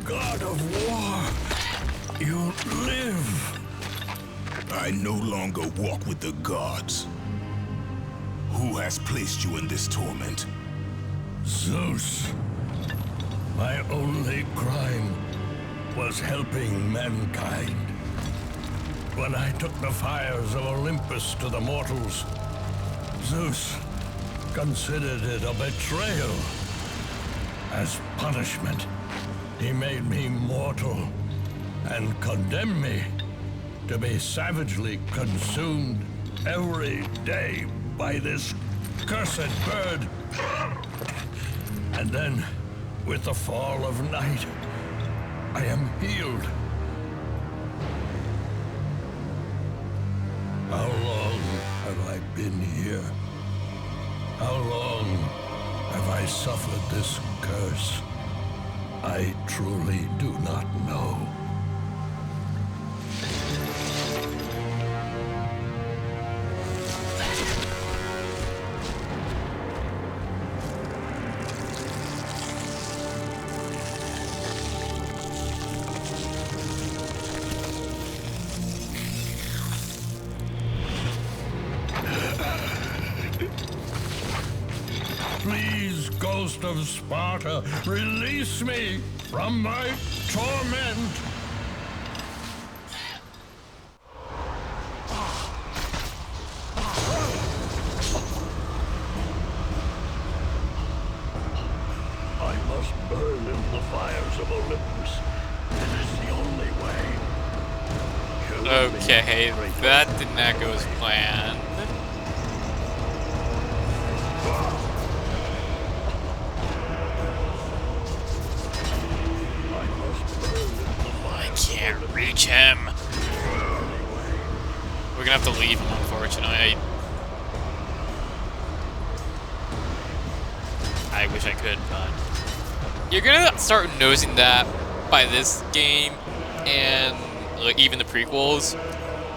God of War, you live. I no longer walk with the gods. Who has placed you in this torment? Zeus. My only crime was helping mankind. When I took the fires of Olympus to the mortals, Zeus considered it a betrayal. As punishment, he made me mortal and condemned me to be savagely consumed every day by this cursed bird. And then, with the fall of night, I am healed. How long have I been here? How long have I suffered this curse? I truly do not know. Please, Ghost of Sparta, release me from my torment! I must burn in the fires of Olympus. It is the only way. Okay, that did not go as planned. Can't reach him. We're gonna have to leave him, unfortunately. I wish I could, but you're gonna start noticing that by this game and like even the prequels,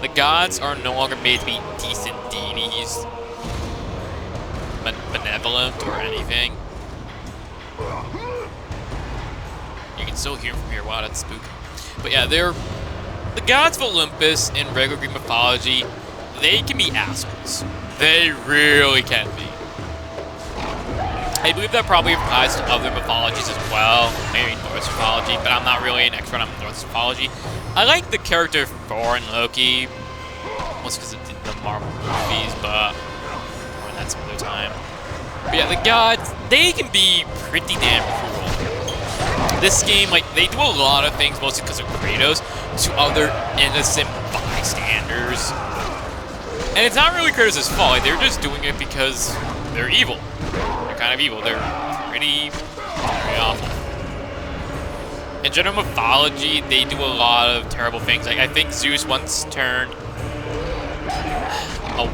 the gods are no longer made to be decent deities, benevolent or anything. You can still hear them from here. Wow, that's spooky. But yeah, they're the gods of Olympus in regular Greek mythology. They can be assholes. They really can be. I believe that probably applies to other mythologies as well, maybe Norse mythology, but I'm not really an expert on Norse mythology. I like the character Thor and Loki, mostly because of the Marvel movies, but more on that some other time. But yeah, the gods, they can be pretty damn cruel. This game, like, they do a lot of things, mostly because of Kratos, to other innocent bystanders. And it's not really Kratos' fault, like, they're just doing it because they're evil. They're kind of evil. They're pretty awful. In general mythology, they do a lot of terrible things. Like, I think Zeus once turned a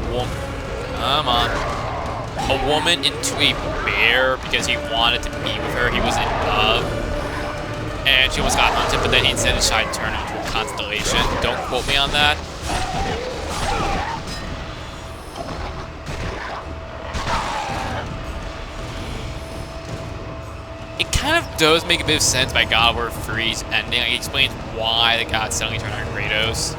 woman into a bear because he wanted to be with her. He was in love. And she almost got hunted, but then he instead decided to turn into a constellation. Don't quote me on that. It kind of does make a bit of sense by God of War 3's ending. Like, it explains why the gods suddenly turned on Kratos.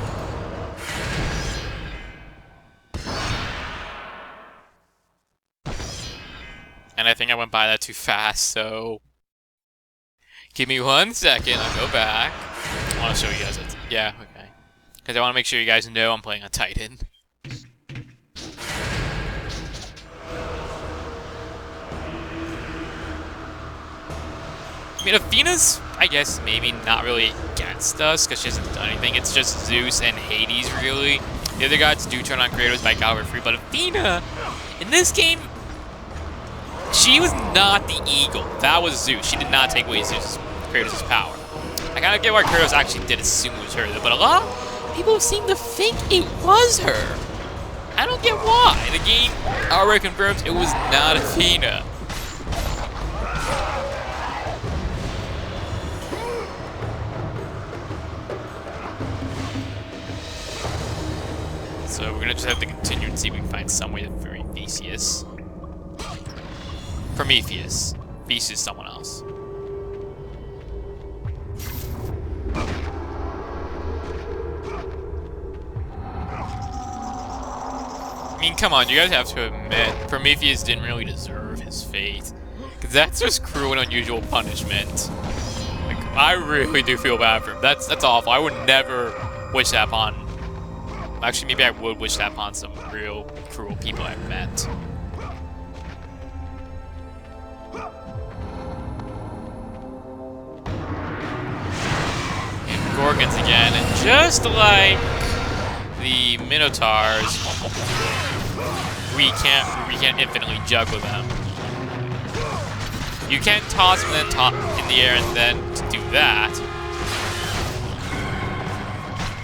And I think I went by that too fast, so give me 1 second, I'll go back. I want to show you guys it. Yeah, okay. Because I want to make sure you guys know I'm playing on Titan. I mean, Athena's, I guess, maybe not really against us, because she hasn't done anything. It's just Zeus and Hades, really. The other gods do turn on Kratos by God of War 3, but Athena, in this game, she was not the eagle. That was Zeus. She did not take away Kratos' power. I kind of get why Kratos actually did assume it was her, but a lot of people seem to think it was her. I don't get why. The game already confirms it was not Athena. So we're gonna just have to continue and see if we can find some way to free Theseus. Prometheus. Beast is someone else. I mean, come on, you guys have to admit, Prometheus didn't really deserve his fate. Because that's just cruel and unusual punishment. Like, I really do feel bad for him. That's awful. I would never wish that upon... Actually, maybe I would wish that upon some real cruel people I've met. And Gorgons again, and just like the Minotaurs, we can't infinitely juggle them. You can't toss them in the air and then do that.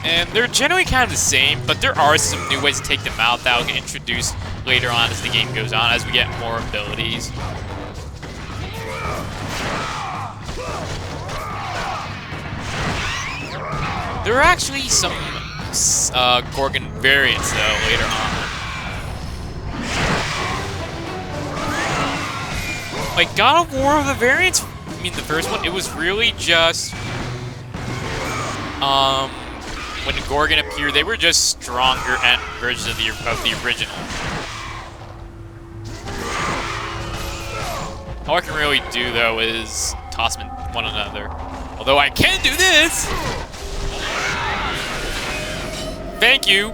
And they're generally kind of the same, but there are some new ways to take them out that will get introduced later on as the game goes on, as we get more abilities. There are actually some Gorgon variants, though, later on. Like, God of War, the variants, I mean, the first one, it was really just, when the Gorgon appeared, they were just stronger versions of the original. All I can really do, though, is toss them in one another. Although I can do this! Thank you!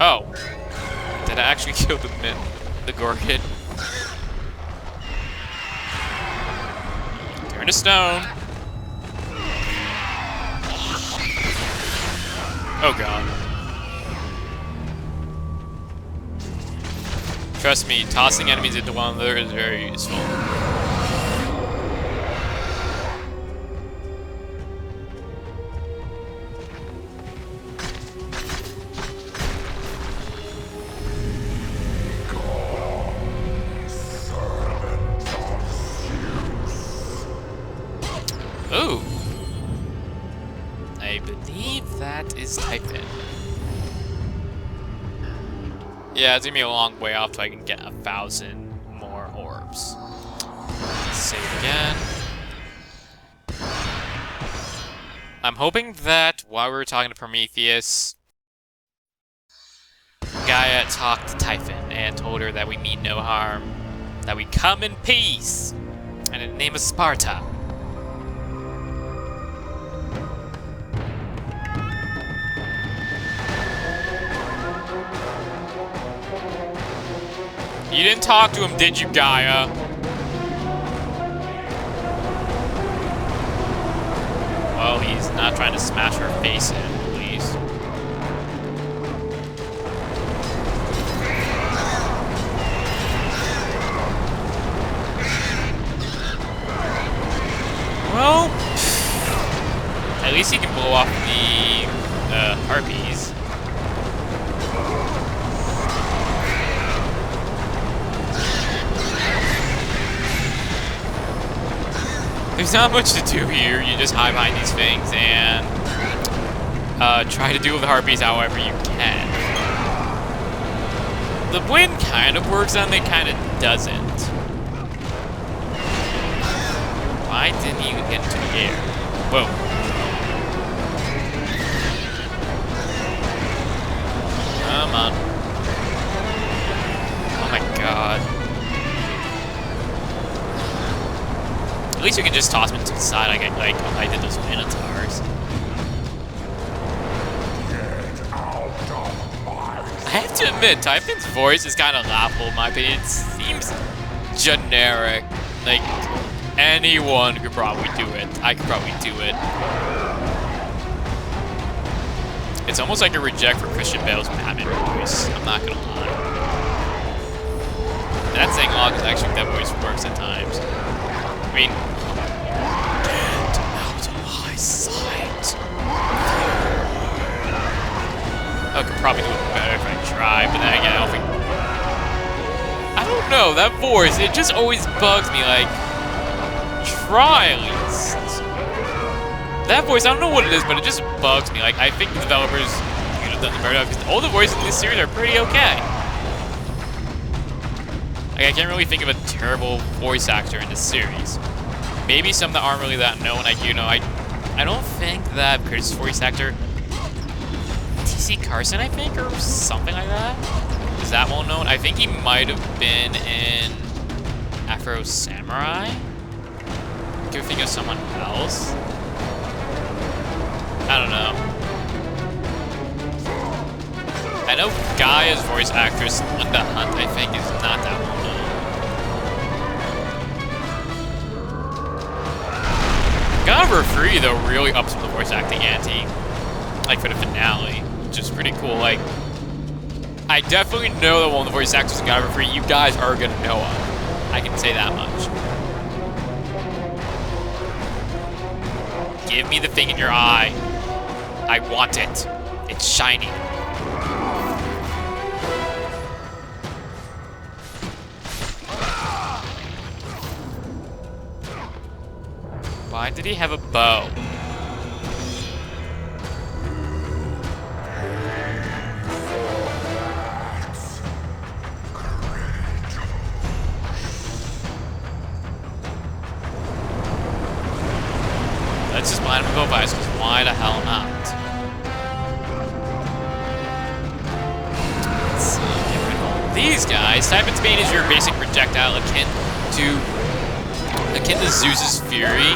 Oh. Did I actually kill the Gorgon? Turn to stone. Oh god. Trust me, tossing enemies into one another is very useful. Ooh. I believe that is typed in. Yeah, it's gonna be a long way off till I can get 1,000 more orbs. Save again. I'm hoping that while we were talking to Prometheus, Gaia talked to Typhon and told her that we mean no harm, that we come in peace, and in the name of Sparta. You didn't talk to him, did you, Gaia? Well, he's not trying to smash her face in, at least. Well, at least he can blow off the harpies. There's not much to do here. You just hide behind these things and try to deal with the harpies however you can. The wind kind of works on it, kind of doesn't. Why didn't he get into the air? Whoa. Come on. Oh my god. At least you can just toss them to the side like I did those Minotaurs. I have to admit, Typhon's voice is kind of laughable in my opinion. It seems generic. Like, anyone could probably do it. I could probably do it. It's almost like a reject for Christian Bale's Batman voice. I'm not gonna lie. And that's saying a lot because actually that voice works at times. I mean, get out of my sight. I could probably do it better if I tried, but then again, I don't think... I don't know, that voice, it just always bugs me, like... Try at least. That voice, I don't know what it is, but it just bugs me. Like, I think the developers could have done the better because all the voices in this series are pretty okay. Like, I can't really think of a terrible voice actor in this series. Maybe some that aren't really that known. Like, you know, I don't think that Curtis' voice actor, T.C. Carson, I think, or something like that, is that well known. I think he might have been in Afro Samurai. Can we think of someone else? I don't know. I know Gaia's voice actress, Linda Hunt, I think, is not that well known. God of War 3, though, really ups the voice acting ante. Like, for the finale, which is pretty cool. Like, I definitely know that one of the voice actors in God of War 3 you guys are gonna know of. I can say that much. Give me the thing in your eye. I want it. It's shiny. Why did he have a bow? Let's just blind him with bow eyes, because why the hell not? Let's see, get rid of all these guys. Typhon's Bane is your basic projectile akin to Zeus's Fury.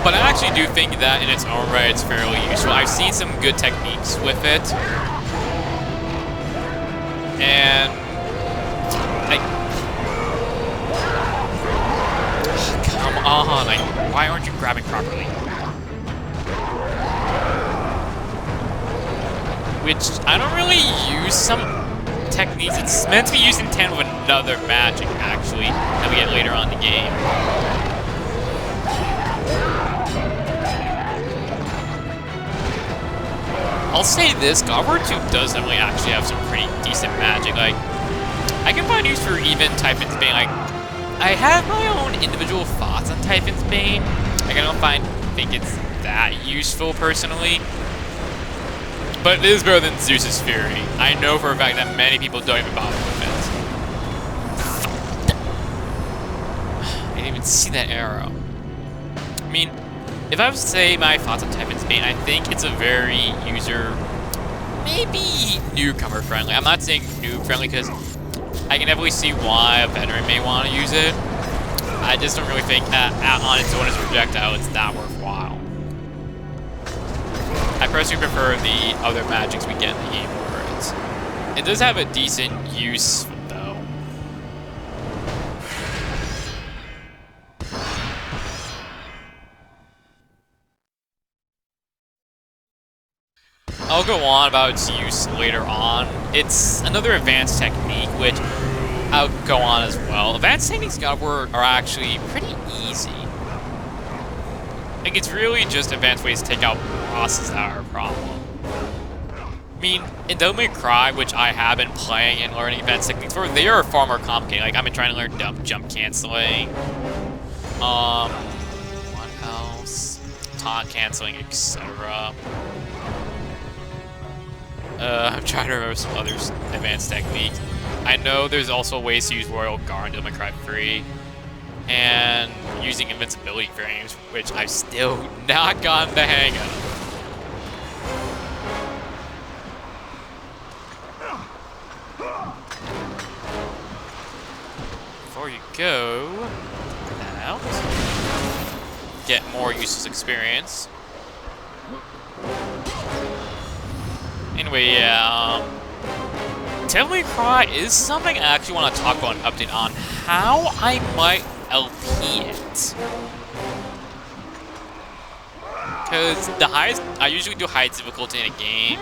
But I actually do think that in its own right, it's fairly useful. I've seen some good techniques with it. And come on, why aren't you grabbing properly? Which, I don't really use some techniques. It's meant to be used in tandem with another magic, actually, that we get later on in the game. I'll say this, God of War 2 does definitely actually have some pretty decent magic. Like, I can find use for even Typhon's Bane. Like, I have my own individual thoughts on Typhon's Bane. Like, I don't think it's that useful personally. But it is better than Zeus's Fury. I know for a fact that many people don't even bother with it. I didn't even see that arrow. I mean, if I was to say my thoughts on Typhon's Bane, I think it's a very maybe newcomer friendly. I'm not saying noob friendly because I can definitely see why a veteran may want to use it. I just don't really think on its own as a projectile it's that worthwhile. I personally prefer the other magics we get in the game where it does have a decent use though. I'll go on about its use later on. It's another advanced technique, which I'll go on as well. Advanced techniques in God of War are actually pretty easy. Like, it's really just advanced ways to take out bosses that are a problem. I mean, in Devil May Cry, which I have been playing and learning advanced techniques for, they are far more complicated. Like, I've been trying to learn jump canceling. What else? Taunt canceling, etc. I'm trying to remember some other advanced techniques. I know there's also ways to use Royal Guard in Devil May Cry 3. And using invincibility frames, which I've still not gotten the hang of. Before you go, get that out. Get more useless experience. Anyway, yeah, Devil May Cry is something I actually want to talk about and update on how I might LP it. Because the highest, I usually do highest difficulty in a game.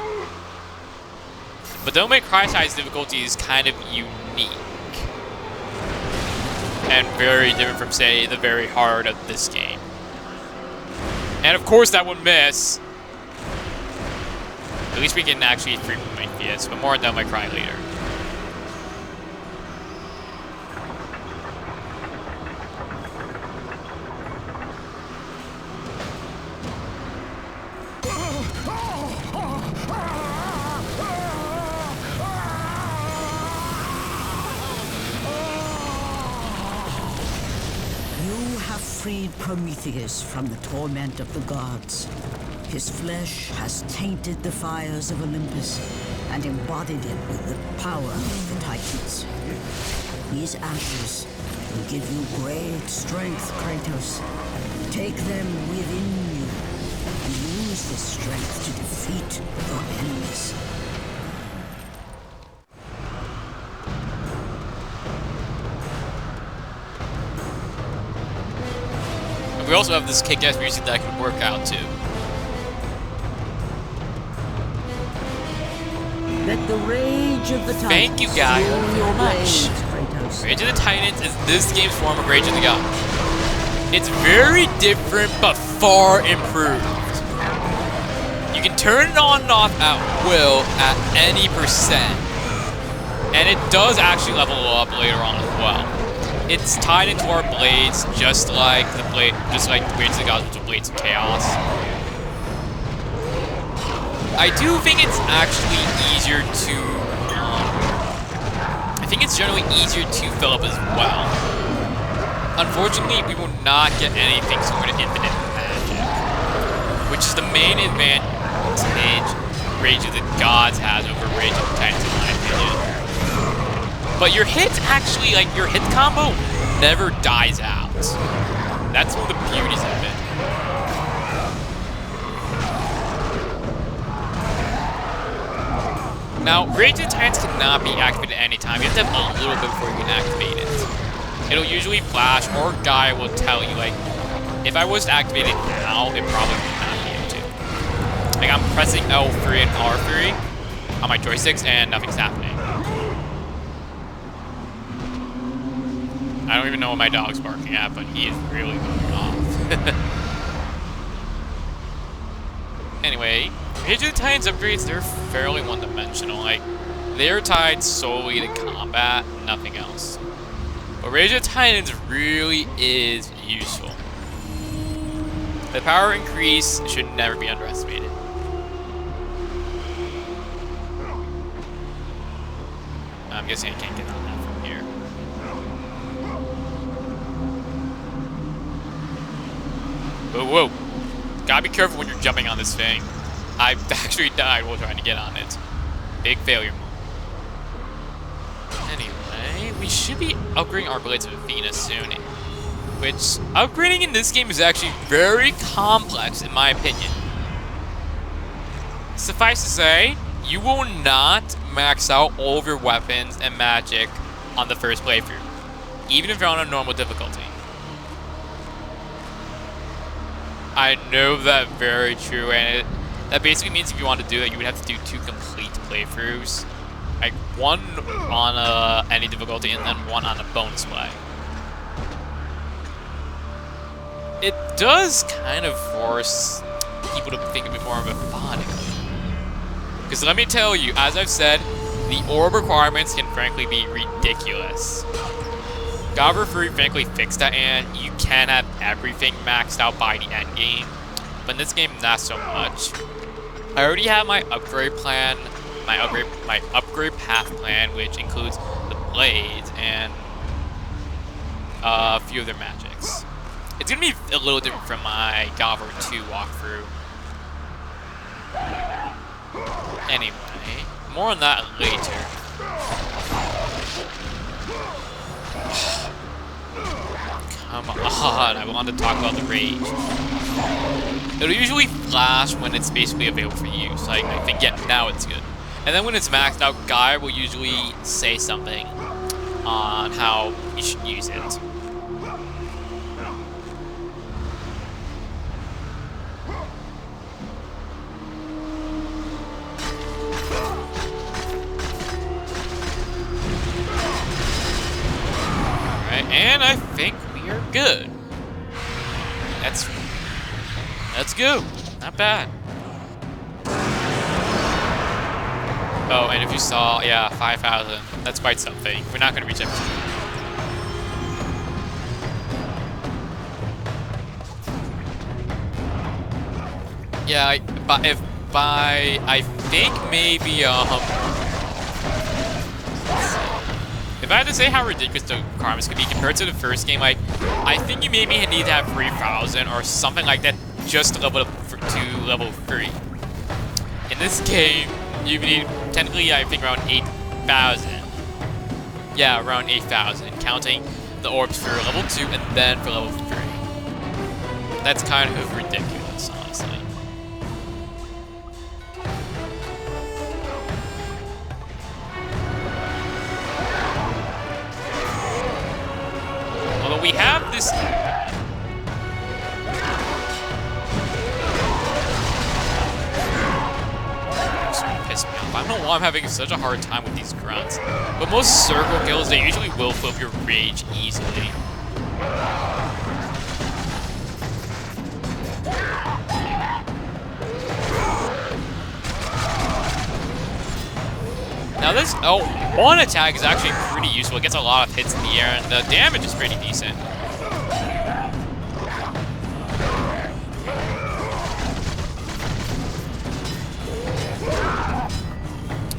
But Devil May Cry's highest difficulty is kind of unique. And very different from, say, the very hard of this game. And of course that would miss. At least we can actually frequently this, but more on Devil May Cry later. freed Prometheus from the torment of the gods. His flesh has tainted the fires of Olympus and embodied it with the power of the Titans. These ashes will give you great strength, Kratos. Take them within you and use this strength to defeat your enemies. And we also have this kick-ass music that can work out too. Let the rage of the Titans Thank you guys fuel your very much. blades, Kratos. Rage of the Titans is this game's form of Rage of the Gods. It's very different, but far improved. You can turn it on and off at will at any percent. And it does actually level up later on as well. It's tied into our blades, just like the Rage of the Gods with the Blades of Chaos. I do think it's actually easier to, I think it's generally easier to fill up as well. Unfortunately, we will not get anything similar to infinite magic, which is the main advantage Rage of the Gods has over Rage of the Titans, in my opinion. But your hits actually, like, your hit combo never dies out. That's one of the beauties of it. Now, Rage of the Titans cannot be activated at any time. You have to have a little bit before you can activate it. It'll usually flash, or Guy will tell you, like, if I was to activate it now, it probably would not be able to. Like, I'm pressing L3 and R3 on my joysticks, and nothing's happening. I don't even know what my dog's barking at, but he is really going off. Anyway, Rage of the Titans upgrades, they're fairly one-dimensional. Like, they're tied solely to combat, nothing else. But Rage of the Titans really is useful. The power increase should never be underestimated. I'm guessing I can't get on that from here. Whoa, whoa. Gotta be careful when you're jumping on this thing. I've actually died while trying to get on it. Big failure mode. Anyway, we should be upgrading our Blades of Athena soon. Which, upgrading in this game is actually very complex in my opinion. Suffice to say, you will not max out all of your weapons and magic on the first playthrough. Even if you're on a normal difficulty. I know that very true, and that basically means if you want to do it, you would have to do 2 complete playthroughs. Like, one on any difficulty, and then one on a bonus play. It does kind of force people to think a bit more methodically. Because let me tell you, as I've said, the orb requirements can frankly be ridiculous. God of War 3 frankly fixed that, and you can have everything maxed out by the end game. But in this game, not so much. I already have my upgrade plan, my upgrade path plan, which includes the blades and a few of their magics. It's gonna be a little different from my God of War 2 walkthrough. Anyway, more on that later. Come on, I want to talk about the rage. It'll usually flash when it's basically available for use. Like, I think, yeah, now it's good. And then when it's maxed out, Guy will usually say something on how you should use it. Alright, and I think we are good. Let's go. Not bad. Oh, and if you saw, yeah, 5,000. That's quite something. We're not gonna reach up to yeah, I think maybe If I had to say how ridiculous the requirements could be compared to the first game, like, I think you maybe need to have 3,000 or something like that just to level up to level 3. In this game, you need, technically, I think around 8,000. Yeah, around 8,000, counting the orbs for level 2 and then for level 3. That's kind of ridiculous, honestly. Although we have this... Piss me off. I don't know why I'm having such a hard time with these grunts. But most circle kills, they usually will flip your rage easily. Now this one attack is actually pretty useful. It gets a lot of hits in the air, and the damage is pretty decent.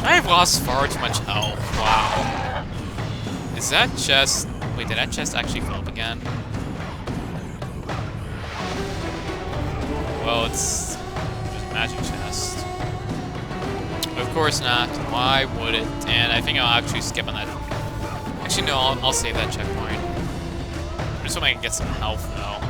I've lost far too much health. Wow. Is that chest... Wait, did that chest actually fill up again? Well, it's just a magic chest. Of course not. Why would it? And I think I'll actually skip on that. Actually, no, I'll save that checkpoint. I just want to get some health, though.